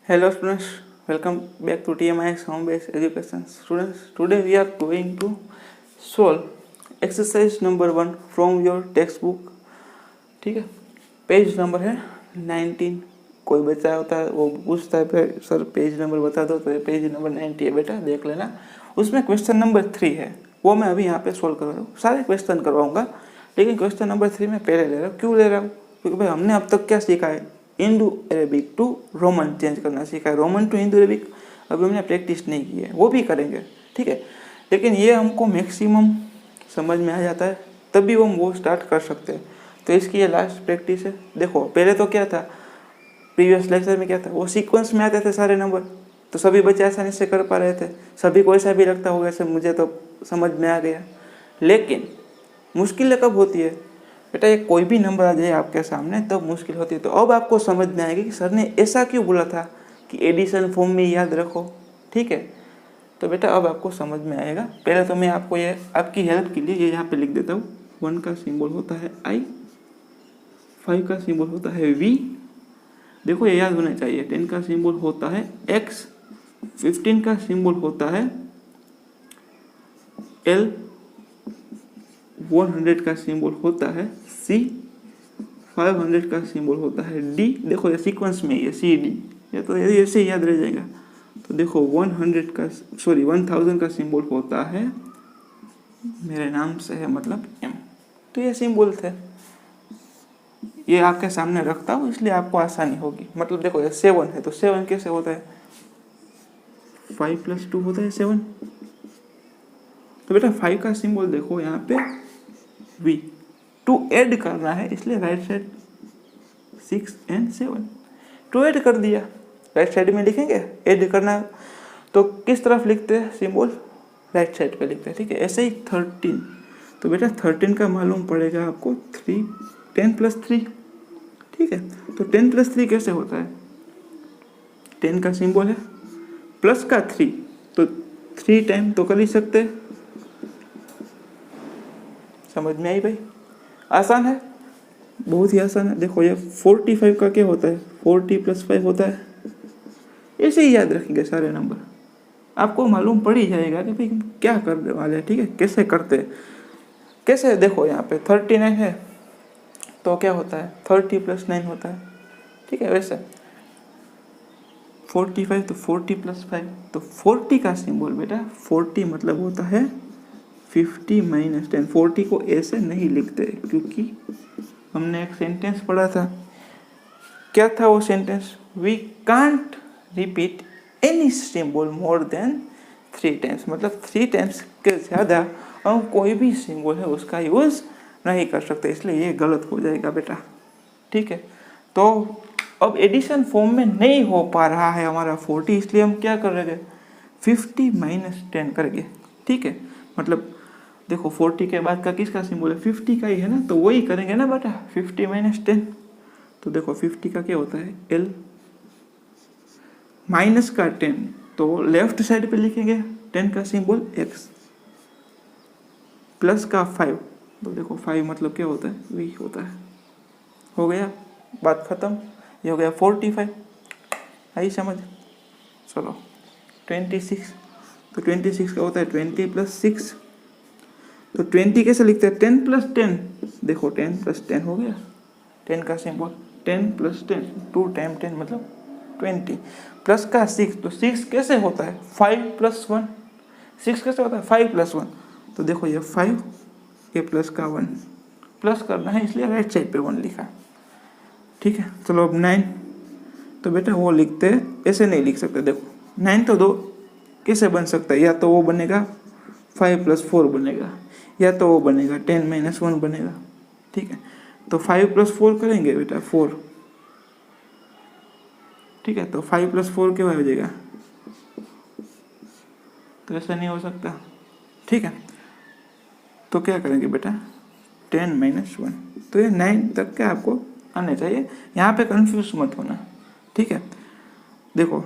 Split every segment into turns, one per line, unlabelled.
Hello students, welcome back to TMIX Home Based Education. Students, today we are going to solve exercise number 1 from your textbook. ठीक है, page number है 19. कोई बच्चा होता है वो पूछता है सर पेज नंबर बता दो, तो पेज नंबर 90 है बेटा, देख लेना. उसमें क्वेश्चन नंबर 3 है, वो मैं अभी यहाँ पे सोल्व करवा रहा हूँ. सारे क्वेश्चन करवाऊँगा, लेकिन क्वेश्चन नंबर 3 मैं पहले ले रहा हूँ. क्यों ले रहा हूँ? क्योंकि भाई हमने अब तक क्या सीखा है, Indo Arabic to Roman change करना सीखा है. रोमन टू इंडो अरेबिक अभी हमने प्रैक्टिस नहीं की है, वो भी करेंगे, ठीक है. लेकिन ये हमको मैक्सिमम समझ में आ जाता है, तभी हम वो स्टार्ट कर सकते हैं. तो इसकी ये लास्ट प्रैक्टिस है. देखो पहले तो क्या था, प्रीवियस लेक्चर में क्या था, वो सीक्वेंस में आते थे सारे नंबर, तो सभी बच्चे आसानी से कर पा रहे थे. सभी को ऐसा भी लगता होगा ऐसे मुझे तो समझ में आ गया. लेकिन मुश्किल कब होती है बेटा, ये कोई भी नंबर आ जाए आपके सामने तब तो मुश्किल होती है. तो अब आपको समझ में आएगी कि सर ने ऐसा क्यों बोला था कि एडिशन फॉर्म में याद रखो, ठीक है. तो बेटा अब आपको समझ में आएगा. पहले तो मैं आपको ये आपकी हेल्प के लिए ये यहाँ पे लिख देता हूँ. 1 का सिंबल होता है I, 5 का सिंबल होता है V. देखो ये याद होना चाहिए. 10 का सिंबल होता है X, 15 का सिंबल होता है L, 100 का सिंबल होता है C, 500 का सिंबल होता है D. देखो ये सीक्वेंस में ये C D, ये तो ऐसे ही याद रह जाएगा. तो देखो 1000 का सिंबल होता है, मेरे नाम से है मतलब M. तो ये सिंबल थे, ये आपके सामने रखता हूँ इसलिए आपको आसानी होगी. मतलब देखो ये 7 है, तो 7 कैसे होता है, 5 + 2 होता है 7. तो बेटा 5 का सिंबल देखो यहाँ पे V, टू ऐड करना है इसलिए राइट साइड 6 और 7 टू ऐड कर दिया. राइट साइड में लिखेंगे ऐड करना, तो किस तरफ लिखते हैं सिंबल, राइट साइड पे लिखते हैं, ठीक है. ऐसे ही 13, तो बेटा 13 का मालूम पड़ेगा आपको 3, 10 + 3, ठीक है. तो 10 + 3 कैसे होता है, 10 का सिंबल है प्लस का 3, तो 3 टाइम तो कर ही सकते हैं. समझ में आई भाई, आसान है, बहुत ही आसान है. देखो ये 45 का क्या होता है, 40 + 5 होता है. ऐसे ही याद रखेंगे सारे नंबर, आपको मालूम पड़ ही जाएगा कि भाई क्या करने वाले हैं, ठीक है. कैसे करते हैं, कैसे देखो यहाँ पे 39 है तो क्या होता है 30 + 9 होता है, ठीक है. वैसे 45 तो 40 + 5, तो 40 का सिंबल बेटा 40 मतलब होता है 50 - 10. 40 को ऐसे नहीं लिखते क्योंकि हमने एक सेंटेंस पढ़ा था. क्या था वो sentence, we can't repeat any symbol more than 3 times. मतलब 3 टाइम्स के ज़्यादा हम कोई भी सिंबल है उसका यूज़ नहीं कर सकते, इसलिए ये गलत हो जाएगा बेटा, ठीक है. तो अब एडिशन फॉर्म में नहीं हो पा रहा है हमारा 40, इसलिए हम क्या करेंगे 50 - 10 करेंगे, ठीक है. मतलब देखो 40 के बाद का किसका सिंबल है, 50 का ही है ना, तो वही करेंगे ना बेटा 50 - 10. तो देखो 50 का क्या होता है L, माइनस का 10 तो लेफ्ट साइड पे लिखेंगे 10 का सिंबल X, प्लस का 5, तो देखो 5 मतलब क्या होता है V होता है. हो गया, बात खत्म. ये हो गया 45. आई समझ. चलो 26, तो 26 का होता है 20 + 6. तो 20 कैसे लिखते हैं 10 + 10, देखो 10 + 10 हो गया. 10 का सिंबल 10 + 10, 2 टाइम 10 मतलब 20, प्लस का 6, तो 6 कैसे होता है 5 + 1. 6 कैसे होता है 5 + 1, तो देखो ये 5, ये प्लस का 1, प्लस करना है इसलिए राइट साइड पे 1 लिखा, ठीक है. चलो अब 9, तो बेटा वो लिखते हैं ऐसे नहीं लिख सकते. देखो 9 तो 2 कैसे बन सकता है, या तो वो बनेगा 5 + 4 बनेगा, या तो वो बनेगा 10 - 1 बनेगा, ठीक है. तो 5 + 4 करेंगे बेटा 4, ठीक है. तो 5 + 4 क्या हो जाएगा, तो ऐसा नहीं हो सकता, ठीक है. तो क्या करेंगे बेटा 10 - 1, तो ये 9 तक के आपको आने चाहिए. यहाँ पे कंफ्यूज मत होना, ठीक है. देखो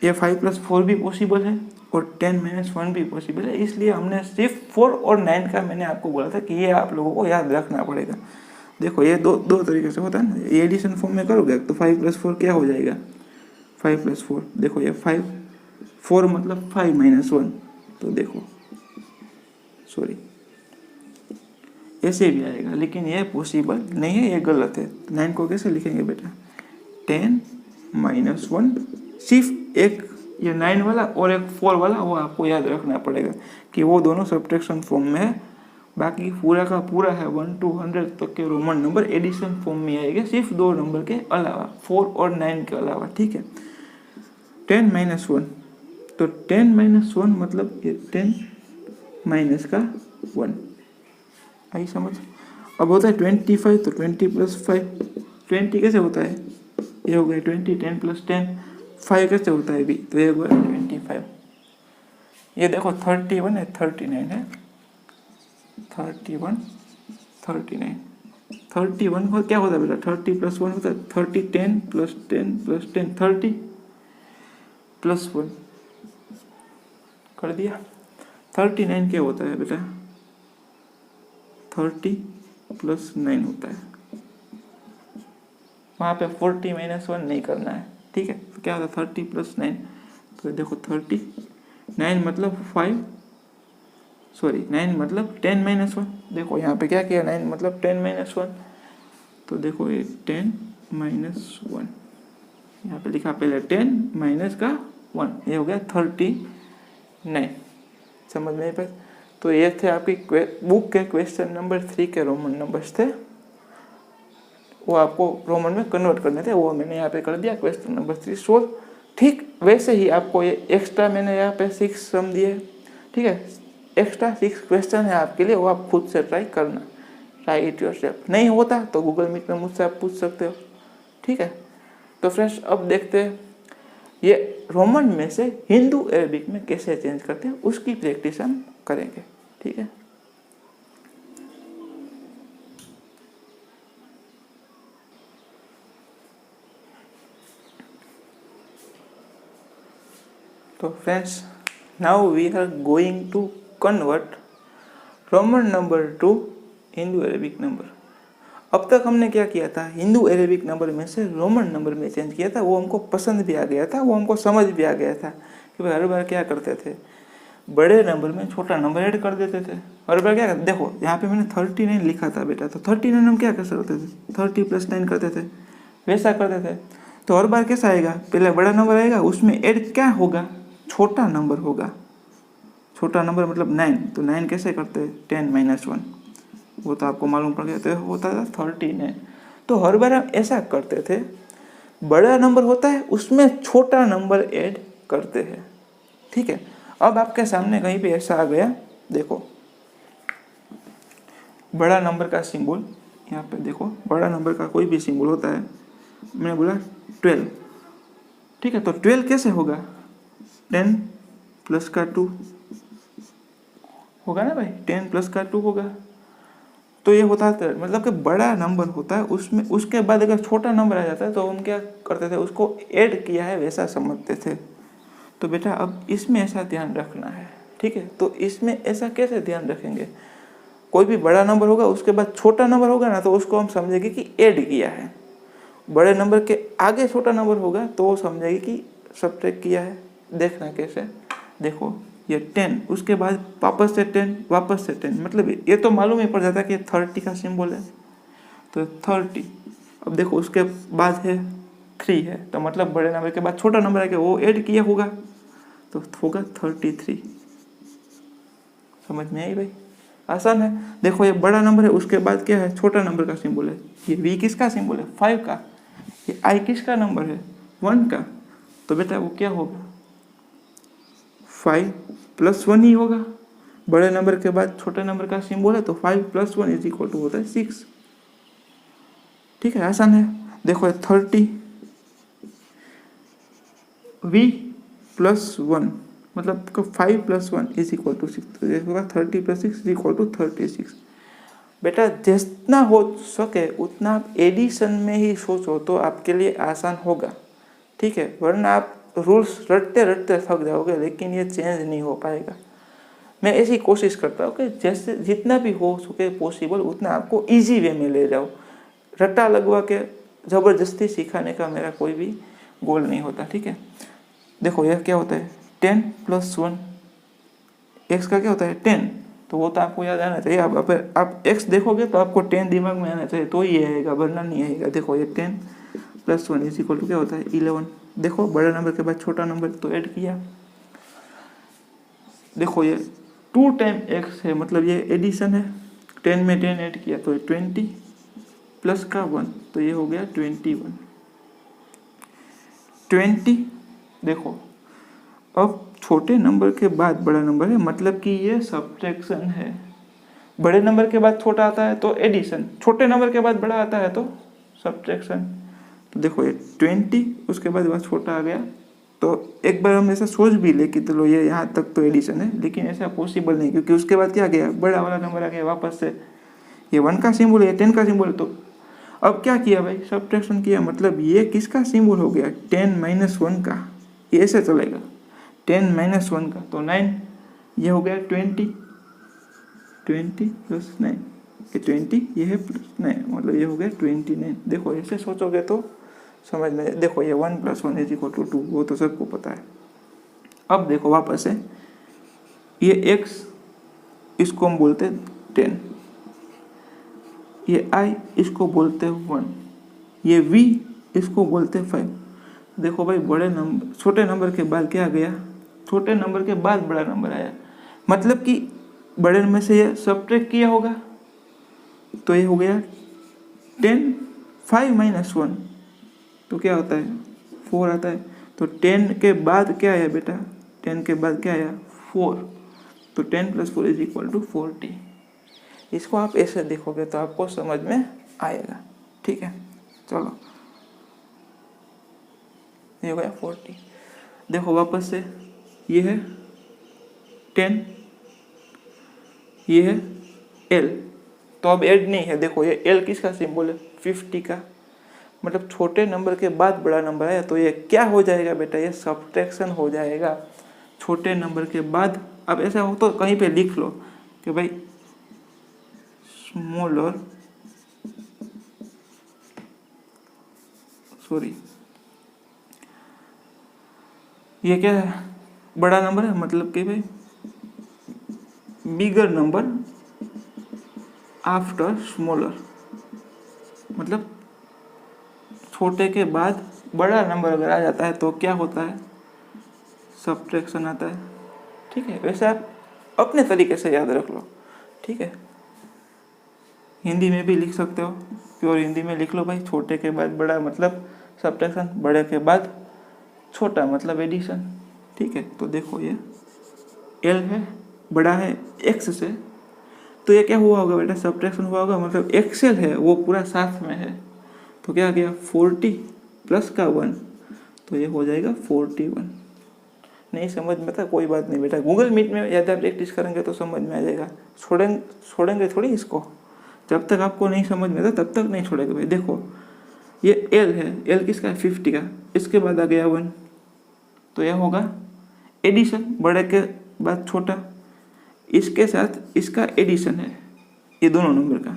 ये 5 + 4 भी पॉसिबल है और 10 - 1 भी पॉसिबल है, इसलिए हमने सिर्फ 4 और 9 का मैंने आपको बोला था कि ये आप लोगों को याद रखना पड़ेगा. देखो ये दो तरीके से होता है ना. ये एडिशन फॉर्म में करोगे तो 5 + 4 क्या हो जाएगा 5 + 4, देखो ये 5, 4 मतलब 5 - 1, तो देखो सॉरी ऐसे भी आएगा, लेकिन ये पॉसिबल नहीं है, ये गलत है। 9 को कैसे लिखेंगे बेटा? 10 - 1, सिर्फ एक ये 9 वाला और एक 4 वाला वो आपको याद रखना पड़ेगा कि वो दोनों सब्ट्रैक्शन फॉर्म में है, बाकी पूरा का पूरा है 1 to 100 तक के रोमन नंबर एडिशन फॉर्म में आएंगे, सिर्फ 2 नंबर के अलावा, 4 और 9 के अलावा, ठीक है। 10 - 1, तो 10 - 1 मतलब ये 10 माइनस का 1, आई समझ। अब होता है 25, तो 20 + 5, 20 कैसे होता है? ये हो गया 20, 10 + 10, 5 कैसे होता है भी? तो ये हो गया 25। ये देखो 31 है, 39 है, 31, 39, 31 को क्या होता है बेटा? 30 + 1 होता है 30, 10 + 10 + 10, 30 + 1 कर दिया। 39 क्या होता है बेटा? 30 + 9 होता है, वहाँ पे 40 - 1 नहीं करना है, ठीक है। तो क्या होता है 30 + 9, तो देखो 30, 9 मतलब 5, सॉरी 9 मतलब 10 - 1, देखो यहाँ पे क्या किया, 9 मतलब 10 - 1, तो देखो ये 10 - 1, यहाँ पे लिखा पहले 10 माइनस का 1, ये हो गया 39, समझ में पास। तो ये थे आपकी बुक के क्वेश्चन नंबर 3 के रोमन नंबर्स थे, वो आपको रोमन में कन्वर्ट करने थे, वो मैंने यहाँ पे कर दिया, क्वेश्चन नंबर 3 सोल्व। ठीक वैसे ही आपको ये एक्स्ट्रा मैंने यहाँ पे 6 सम दिए, ठीक है, एक्स्ट्रा 6 क्वेश्चन है आपके लिए, वो आप खुद से ट्राई करना, ट्राई इट योरसेल्फ। नहीं होता तो गूगल मीट में मुझसे आप पूछ सकते हो, ठीक है। तो फ्रेंड्स अब देखते हैं ये रोमन में से हिंदू अरेबिक में कैसे चेंज करते हैं, उसकी प्रैक्टिस हम करेंगे, ठीक है। तो friends now we are going to convert Roman number to Hindu Arabic number. अब तक हमने क्या किया था, हिंदू अरेबिक नंबर में से रोमन नंबर में चेंज किया था, वो हमको पसंद भी आ गया था, वो हमको समझ भी आ गया था कि भाई हर बार क्या करते थे, बड़े नंबर में छोटा नंबर ऐड कर देते थे। हर बार क्या, देखो यहाँ पे मैंने 39 लिखा था बेटा, तो 39 हम क्या कर सकते थे, 30 + 9 करते थे, वैसा करते थे। तो हर बार कैसा आएगा, पहले बड़ा नंबर आएगा, उसमें ऐड क्या होगा, छोटा नंबर होगा, छोटा नंबर मतलब 9, तो 9 कैसे करते हैं, 10 - 1, वो तो आपको मालूम पड़ गया, तो होता था 39। तो हर बार हम ऐसा करते थे, बड़ा नंबर होता है उसमें छोटा नंबर ऐड करते हैं, ठीक है। अब आपके सामने कहीं पे ऐसा आ गया, देखो बड़ा नंबर का सिंबल, यहाँ पे देखो बड़ा नंबर का कोई भी सिंबल होता है, मैंने बोला 12, ठीक है। तो 12 कैसे होगा, 10 + का 2 होगा ना भाई, 10 + का 2 होगा। तो ये होता है मतलब कि बड़ा नंबर होता है उसमें, उसके बाद अगर छोटा नंबर आ जाता है तो हम क्या करते थे, उसको ऐड किया है वैसा समझते थे। तो बेटा अब इसमें ऐसा ध्यान रखना है, ठीक है। तो इसमें ऐसा कैसे ध्यान रखेंगे, कोई भी बड़ा नंबर होगा उसके बाद छोटा नंबर होगा ना, तो उसको हम समझेंगे कि ऐड किया है। बड़े नंबर के आगे छोटा नंबर होगा तो वो समझेंगे कि सब्ट्रैक्ट किया है। देखना कैसे, देखो ये 10, उसके बाद वापस से 10, वापस से 10, मतलब ये तो मालूम ही पड़ जाता है कि 30 का सिंबल है, तो 30। अब देखो उसके बाद है 3 है, तो मतलब बड़े नंबर के बाद छोटा नंबर है कि वो ऐड किया होगा, तो होगा 33। समझ में आई भाई, आसान है। देखो ये बड़ा नंबर है, उसके बाद क्या है, छोटा नंबर का सिंबल है, ये V किसका सिंबल है, 5 का, ये I किसका नंबर है, 1 का, तो बेटा वो क्या होगा, 5 + 1 ही होगा। बड़े नंबर के बाद छोटे नंबर का सिंबल है, तो 5 + 1 = होता है 6, ठीक है, आसान है। देखो 30 V + 1 मतलब 5 + 1 = 6, तो ये होगा 30 + 6 = 36। बेटा जितना हो सके उतना आप एडिशन में ही सोचो तो आपके लिए आसान होगा, ठीक है, वरना आप रूल्स रटते रटते थक जाओगे, लेकिन ये चेंज नहीं हो पाएगा। मैं ऐसी कोशिश करता हूँ कि जैसे जितना भी हो सके पॉसिबल उतना आपको इजी वे में ले जाओ, रट्टा लगवा के ज़बरदस्ती सिखाने का मेरा कोई भी गोल नहीं होता। ठीक है, देखो यह क्या होता है 10 + 1, x का क्या होता है 10, तो वो तो आपको याद आना चाहिए। आप x देखोगे तो आपको 10 दिमाग में आना चाहिए, तो ये आएगा, वरना नहीं आएगा। देखो ये 10 + 1 = क्या होता है 11। देखो बड़े नंबर के बाद छोटा नंबर तो ऐड किया। देखो ये 2 टाइम x है, मतलब ये एडिशन है। 10 में 10 ऐड किया तो 20 प्लस का 1, तो ये हो गया 21। 20 देखो अब छोटे नंबर के बाद बड़ा नंबर है, मतलब कि ये सब्ट्रैक्शन है। बड़े नंबर के बाद छोटा आता है तो एडिशन, छोटे नंबर के बाद बड़ा आता है तो सब्ट्रैक्शन। तो देखो ये 20, उसके बाद छोटा आ गया, तो एक बार हम ऐसा सोच भी ले कि चलो ये यहाँ तक तो एडिशन है, लेकिन ऐसा पॉसिबल नहीं, क्योंकि उसके बाद क्या गया, बड़ा वाला नंबर आ गया वापस से। ये 1 का सिंबल है, 10 का सिंबल, तो अब क्या किया भाई, सब्ट्रैक्शन किया, मतलब ये किसका सिंबल हो गया 10 - 1 का, ये ऐसे चलेगा 10 - 1 का, तो 9, ये हो गया 20 + 9, ये 20 ये है +9, मतलब ये हो गया 29। देखो ऐसे सोचोगे तो समझ में, देखो ये 1 + 1 = 2, वो तो सबको पता है। अब देखो वापस से ये x, इसको हम बोलते 10, ये i इसको बोलते 1, ये v इसको बोलते 5। देखो भाई बड़े नंबर छोटे नंबर के बाद क्या गया, छोटे नंबर के बाद बड़ा नंबर आया, मतलब कि बड़े में से ये सब्ट्रैक्ट किया होगा, तो ये हो गया 10 5 - 1, तो क्या होता है 4 आता है। तो 10 के बाद क्या आया बेटा, 10 के बाद क्या आया 4, तो 10 + 4 = 40। इसको आप ऐसे देखोगे तो आपको समझ में आएगा। ठीक है, चलो ये हो गया 40। देखो वापस से ये है 10, ये है L, तो अब ऐड नहीं है। देखो ये L किसका सिंबल है 50 का, मतलब छोटे नंबर के बाद बड़ा नंबर है, तो ये क्या हो जाएगा बेटा, ये सब्ट्रैक्शन हो जाएगा छोटे नंबर के बाद। अब ऐसा हो तो कहीं पे लिख लो कि भाई स्मॉलर, सॉरी ये क्या है बड़ा नंबर है, मतलब कि भाई बिगर नंबर आफ्टर स्मॉलर, मतलब छोटे के बाद बड़ा नंबर अगर आ जाता है तो क्या होता है सब्ट्रैक्शन आता है। ठीक है, वैसे आप अपने तरीके से याद रख लो। ठीक है, हिंदी में भी लिख सकते हो, प्योर हिंदी में लिख लो भाई, छोटे के बाद बड़ा मतलब सब्ट्रैक्शन, बड़े के बाद छोटा मतलब एडिशन। ठीक है, तो देखो ये L है, बड़ा है x से, तो ये क्या हुआ होगा बेटा सब्ट्रैक्शन हुआ होगा, मतलब XL है वो पूरा साथ में है, तो क्या गया 40 प्लस का 1, तो ये हो जाएगा 41। नहीं समझ में था कोई बात नहीं बेटा, गूगल मीट में ज़्यादा प्रैक्टिस करेंगे तो समझ में आ जाएगा। छोड़ेंगे थोड़ी इसको, जब तक आपको नहीं समझ में आता तब तक नहीं छोड़ेगा भाई। देखो ये L है, L किसका है 50 का, इसके बाद आ गया 1, तो यह होगा एडिशन, बड़े के बाद छोटा, इसके साथ इसका एडिशन है ये दोनों नंबर का।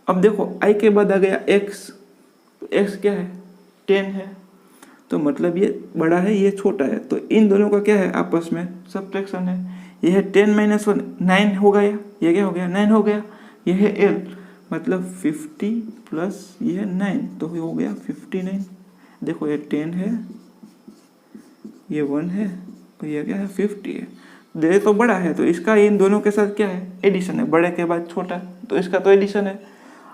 अब देखो I के बाद आ गया x, तो x क्या है 10 है, तो मतलब ये बड़ा है ये छोटा है, तो इन दोनों का क्या है आपस में सब्ट्रैक्शन है। ये है 10 - 1 9 हो गया, ये क्या हो गया 9 हो गया, ये है L मतलब 50 प्लस ये है 9, तो ये हो गया 59। देखो ये 10 है, ये 1 है, और ये क्या है 50 है, दे तो बड़ा है, तो इसका इन दोनों के साथ क्या है एडिशन है, बड़े के बाद छोटा, तो इसका तो एडिशन है।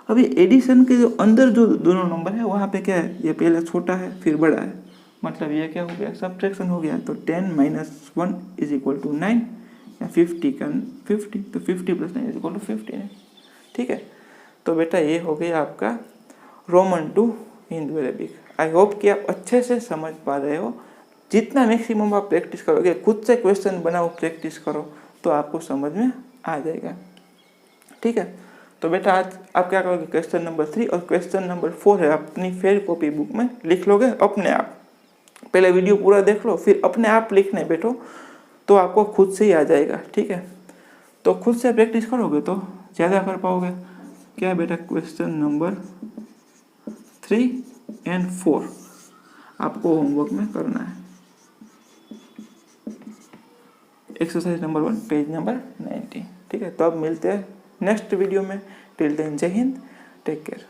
अब ये एडिशन के जो अंदर जो दोनों नंबर है वहाँ पे क्या है, ये पहले छोटा है फिर बड़ा है, मतलब ये क्या हो गया सब्ट्रैक्शन हो गया। तो 10 - 1 = 9, या 50 का 50, तो 50 + 9 = 15। ठीक है, तो बेटा ये हो गया आपका Roman to Hindu Arabic. I hope कि आप अच्छे से समझ पा रहे हो। जितना मैक्सिमम आप प्रैक्टिस करोगे, खुद से क्वेश्चन बनाओ, प्रैक्टिस करो, तो आपको समझ में आ जाएगा। ठीक है, तो बेटा आज आप क्या करोगे, क्वेश्चन नंबर 3 और क्वेश्चन नंबर 4 है अपनी फेयर कॉपी बुक में लिख लोगे अपने आप। पहले वीडियो पूरा देख लो, फिर अपने आप लिखने बैठो, तो आपको खुद से ही आ जाएगा। ठीक है, तो खुद से प्रैक्टिस करोगे तो ज़्यादा कर पाओगे। क्या बेटा क्वेश्चन नंबर 3 और 4, आपको होमवर्क में करना है। Exercise number 1 page number 90। ठीक है, तो अब मिलते हैं नेक्स्ट वीडियो में। टिल देन जय हिंद, टेक केयर।